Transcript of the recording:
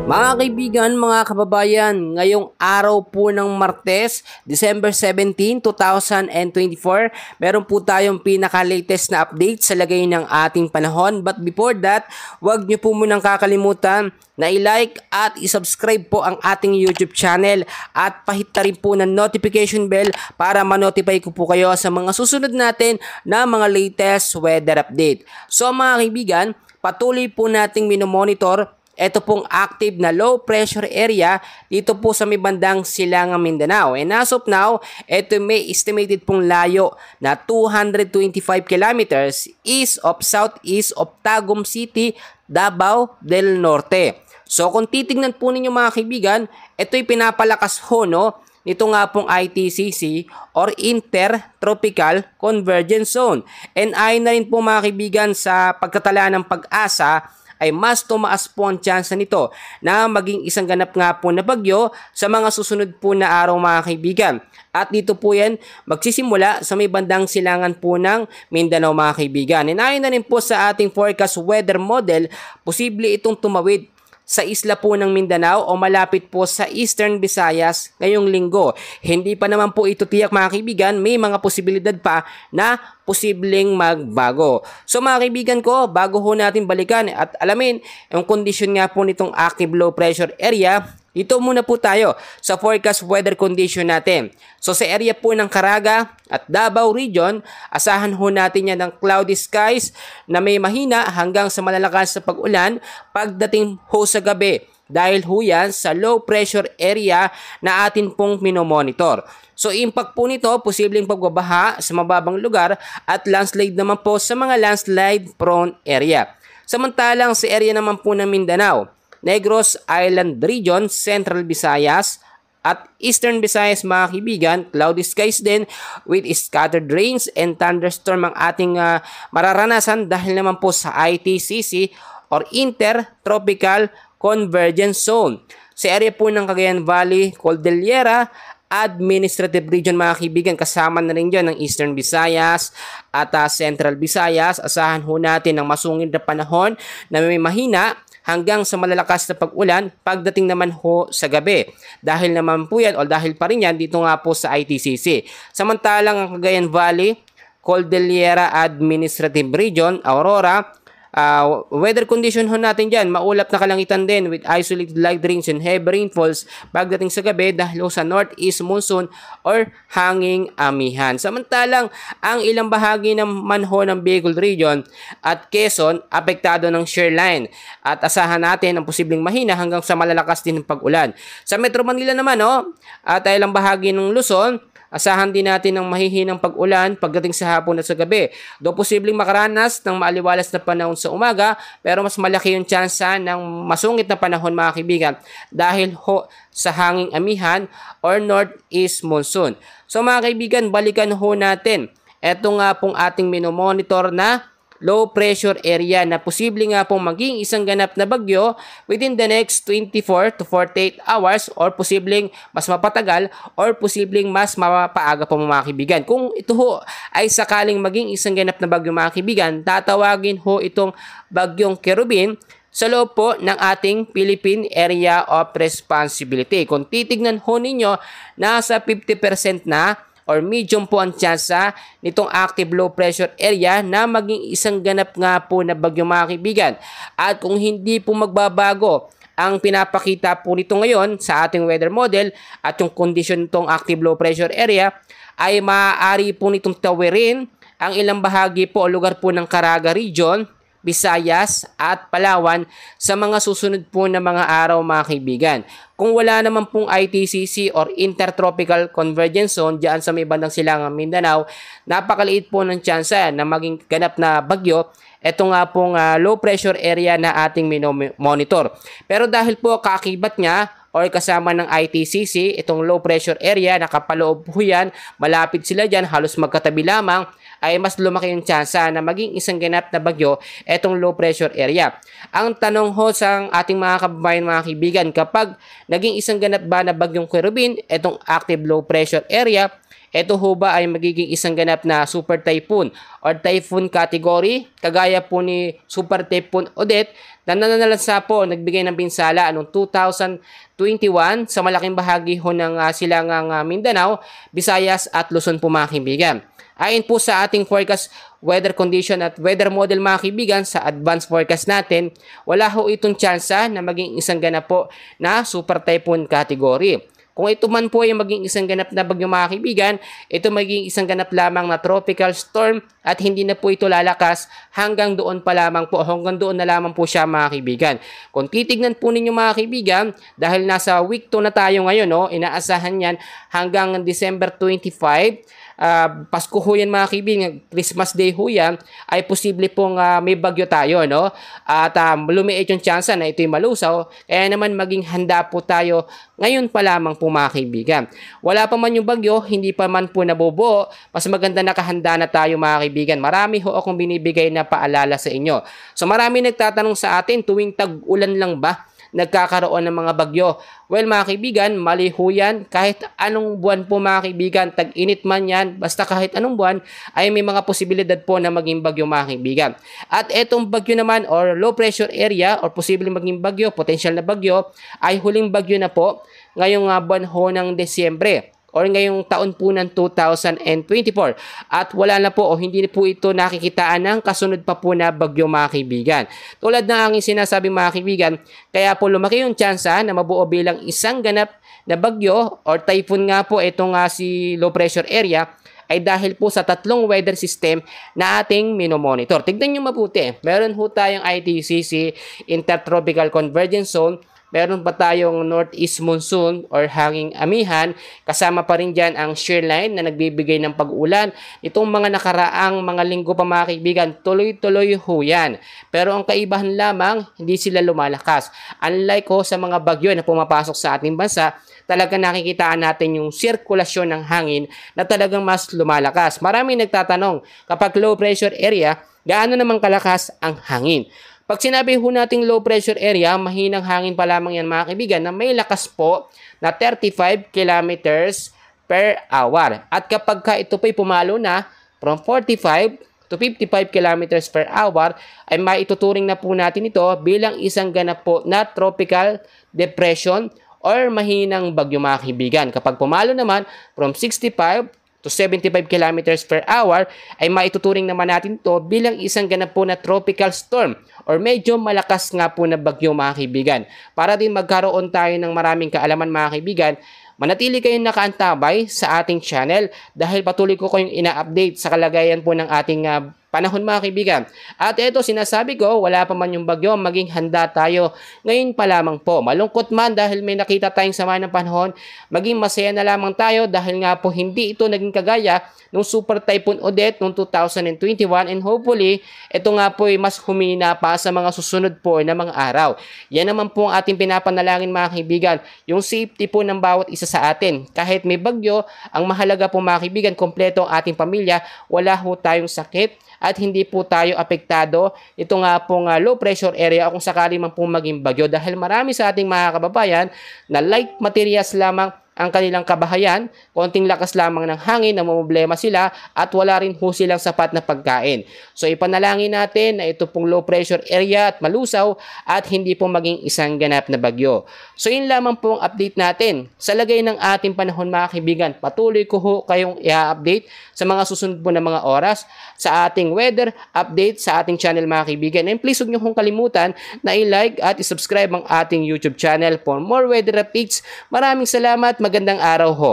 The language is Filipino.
Mga kaibigan, mga kababayan, ngayong araw po ng Martes, December 17, 2024, meron po tayong pinaka-latest na update sa lagay ng ating panahon. But before that, huwag niyo po munang kakalimutan na i-like at i-subscribe po ang ating YouTube channel at pahit na rin po ng notification bell para ma-notify ko po kayo sa mga susunod natin na mga latest weather update. So mga kaibigan, patuloy po nating minomonitor ito pong active na low pressure area dito po sa may bandang Silangang Mindanao. And as of now, ito may estimated pong layo na 225 kilometers east of southeast of Tagum City, Davao del Norte. So kung titignan po ninyo mga kaibigan, ito'y pinapalakas ho nito nga pong ITCC or Intertropical Convergence Zone. And ayon na rin po mga kaibigan sa pagtatala ng Pag-asa, ay mas tumaas po ang tsansa nito na maging isang ganap nga po na bagyo sa mga susunod po na araw mga kaibigan. At dito po yan magsisimula sa may bandang silangan po ng Mindanao mga kaibigan. And ayon na rin po sa ating forecast weather model, posible itong tumawid sa isla po ng Mindanao o malapit po sa Eastern Visayas ngayong linggo. Hindi pa naman po ito tiyak mga kaibigan, may mga posibilidad pa na posibleng magbago. So mga kaibigan ko, bago ho natin balikan at alamin yung kondisyon nga po nitong active low pressure area, dito muna po tayo sa forecast weather condition natin. So sa area po ng Caraga at Davao region, asahan ho natin yan ng cloudy skies na may mahina hanggang sa malalakas na pag-ulan pagdating ho sa gabi. Dahil ho yan sa low pressure area na atin pong minomonitor. So impact po nito, posibleng pagbabaha sa mababang lugar at landslide naman po sa mga landslide prone area. Samantalang sa area naman po ng Mindanao, Negros Island Region, Central Visayas at Eastern Visayas mga kaibigan, cloudy skies din with scattered rains and thunderstorm ang ating mararanasan dahil naman po sa ITCC or Intertropical Convergence Zone. Sa area po ng Cagayan Valley, Cordillera Administrative Region mga kaibigan, kasama na rin dyan ng Eastern Visayas at Central Visayas. Asahan ho natin ng masungit na panahon na may mahina hanggang sa malalakas na pag-ulan pagdating naman ho sa gabi. Dahil naman po yan o dahil pa rin yan dito nga po sa ITCC. Samantalang ang Cagayan Valley, Cordillera Administrative Region, Aurora, weather condition ho natin dyan, maulap na kalangitan din with isolated light rains and heavy rainfalls pagdating sa gabi dahil sa northeast monsoon or hanging amihan. Samantalang ang ilang bahagi naman ho ng Bicol region at Quezon apektado ng shear line at asahan natin ang posibleng mahina hanggang sa malalakas din ng pag-ulan. Sa Metro Manila naman at ilang bahagi ng Luzon, asahan din natin ng mahihinang pag-ulan pagdating sa hapon at sa gabi. Do posibleng makaranas ng maaliwalas na panahon sa umaga, pero mas malaki yung tsansa ng masungit na panahon mga kaibigan dahil ho sa hanging amihan or northeast monsoon. So mga kaibigan, balikan ho natin. Ito nga pong ating minomonitor na low pressure area na posible nga pong maging isang ganap na bagyo within the next 24 to 48 hours or posibleng mas mapatagal or posibleng mas mapaaga po mga kaibigan. Kung ito ho ay sakaling maging isang ganap na bagyo mga kaibigan, tatawagin ho itong bagyong Kerubin sa loob po ng ating Philippine Area of Responsibility. Kung titignan ho ninyo, nasa 50% na or medium po ang tsansa nitong active low pressure area na maging isang ganap nga po na bagyo mga kaibigan. At kung hindi po magbabago ang pinapakita po nito ngayon sa ating weather model at yung condition nitong active low pressure area, ay maaari po nitong tawirin ang ilang bahagi po o lugar po ng Caraga region, Visayas at Palawan sa mga susunod po na mga araw mga kaibigan. Kung wala naman pong ITCC or Intertropical Convergence Zone dyan sa may bandang silangang Mindanao, napakaliit po ng tsansa na maging ganap na bagyo. Ito nga pong low pressure area na ating monitor. Pero dahil po kaakibat niya or kasama ng ITCC, itong low pressure area, nakapaloob po yan, malapit sila dyan, halos magkatabi lamang, ay mas lumaki yung tsansa na maging isang ganap na bagyo itong low pressure area. Ang tanong ho sa ating mga kababayan, mga kaibigan, kapag naging isang ganap ba na bagyong Querubin, itong active low pressure area, ito ho ba ay magiging isang ganap na super typhoon or typhoon category kagaya po ni Super Typhoon Odette na nananalansa po nagbigay ng pinsala noong 2021 sa malaking bahagi ho ng silangang Mindanao, Visayas at Luzon po, mga kaibigan. Ayon po sa ating forecast weather condition at weather model, mga kaibigan, sa advanced forecast natin, wala ho itong tsansa na maging isang ganap po na super typhoon category. Kung ito man po ay maging isang ganap na bagyo, mga kaibigan, ito maging isang ganap lamang na tropical storm at hindi na po ito lalakas hanggang doon pa lamang po, hanggang doon na lamang po siya, mga kaibigan. Kung titignan po ninyo, mga kaibigan, dahil nasa week 2 na tayo ngayon, no, inaasahan yan hanggang December 25, Pasko ho yan, mga kaibigan, Christmas Day ho yan, ay posible pong may bagyo tayo, no? At lumiit yung tsansa na ito'y malusaw, kaya naman maging handa po tayo ngayon pa lamang po, mga kaibigan. Wala pa man yung bagyo, hindi pa man po nabubuo, mas maganda nakahanda na tayo, mga kaibigan. Marami ho akong binibigay na paalala sa inyo. So marami nagtatanong sa atin, tuwing tag-ulan lang ba nagkakaroon ng mga bagyo? Well, mga kaibigan, mali ho yan. Kahit anong buwan po, mga kaibigan, tag-init man yan, basta kahit anong buwan, ay may mga posibilidad po na maging bagyo, mga kaibigan. At etong bagyo naman or low pressure area or posibleng maging bagyo, potential na bagyo, ay huling bagyo na po ngayong buwan ho ng Desyembre or ngayong taon po ng 2024. At wala na po o hindi po ito nakikitaan ng kasunod pa po na bagyo, mga kaibigan. Tulad ng aking sinasabi, mga kaibigan, kaya po lumaki yung tsansa na mabuo bilang isang ganap na bagyo or typhoon nga po itong si low pressure area ay dahil po sa tatlong weather system na ating minomonitor. Tignan nyo mabuti. Meron po tayong ITCC, Intertropical Convergence Zone. Meron pa tayong northeast monsoon or hanging amihan. Kasama pa rin dyan ang shear line na nagbibigay ng pag-ulan. Itong mga nakaraang mga linggo pa, mga kaibigan, tuloy-tuloy ho yan. Pero ang kaibahan lamang, hindi sila lumalakas. Unlike ho sa mga bagyo na pumapasok sa ating bansa, talaga nakikitaan natin yung sirkulasyon ng hangin na talagang mas lumalakas. Maraming nagtatanong, kapag low pressure area, gaano namang kalakas ang hangin? Pag sinabi ho nating low pressure area, mahinang hangin pa lamang yan, mga kaibigan, na may lakas po na 35 kilometers per hour. At kapag ito po'y pumalo na from 45 to 55 kilometers per hour, ay maituturing na po natin ito bilang isang ganap po na tropical depression or mahinang bagyo, mga kaibigan. Kapag pumalo naman from 65 to 75 kilometers per hour, ay maituturing naman natin ito bilang isang ganap po na tropical storm or medyo malakas nga po na bagyo, mga kaibigan. Para din magkaroon tayo ng maraming kaalaman, mga kaibigan, manatili kayong nakaantabay sa ating channel dahil patuloy ko kayong ina-update sa kalagayan po ng ating panahon, mga kaibigan. At ito, sinasabi ko, wala pa man yung bagyo, maging handa tayo ngayon pa lamang po. Malungkot man dahil may nakita tayong sama ng panahon, maging masaya na lamang tayo dahil nga po hindi ito naging kagaya nung Super Typhoon Odette noong 2021, and hopefully, ito nga po ay mas humina pa sa mga susunod po na mga araw. Yan naman po ang ating pinapanalangin, mga kaibigan, yung safety po ng bawat isa sa atin. Kahit may bagyo, ang mahalaga po, mga kaibigan, kompleto ang ating pamilya, wala ho tayong sakit, at hindi po tayo apektado ito nga pong low pressure area kung sakali man po maging bagyo, dahil marami sa ating mga kababayan na light materials lamang ang kanilang kabahayan, konting lakas lamang ng hangin, namumblema sila at wala rin ho silang sapat na pagkain. So ipanalangin natin na ito pong low pressure area at malusaw at hindi po maging isang ganap na bagyo. So yun lamang po ang update natin. Sa lagay ng ating panahon, mga kaibigan, patuloy ko ho kayong i-update sa mga susunod po na mga oras sa ating weather update sa ating channel, mga kaibigan. And please huwag niyo kong kalimutan na i-like at i-subscribe ang ating YouTube channel for more weather updates. Maraming salamat. Magandang araw ho.